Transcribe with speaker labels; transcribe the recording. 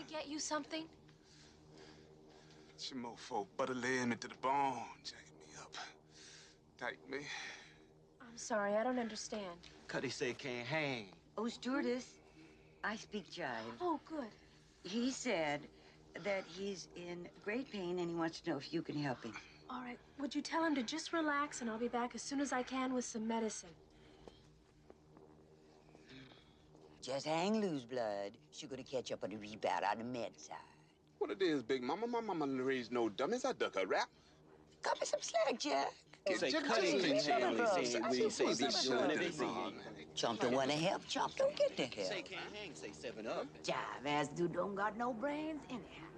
Speaker 1: get you something?
Speaker 2: It's your mofo butter laying me to the bone, jacking me up. Take me.
Speaker 1: I'm sorry, I don't understand.
Speaker 3: Cuddy say can't hang.
Speaker 4: Oh, stewardess, I speak Jive.
Speaker 1: Oh, good.
Speaker 4: He said that he's in great pain and he wants to know if you can help him.
Speaker 1: All right, would you tell him to just relax and I'll be back as soon as I can with some medicine.
Speaker 4: Just hang loose, blood. She's gonna catch up on the rebound on the med side.
Speaker 2: What it is, Big Mama? My mama didn't raise no dummies. I duck a rap.
Speaker 4: Cut me some slack, Jack.
Speaker 3: Say Cuddy ain't saying we say be doing everything.
Speaker 4: Chump don't want to help, Chump don't get the help.
Speaker 3: Say can't hang, say 7 Up.
Speaker 4: Jive ass dude don't got no brains anyhow.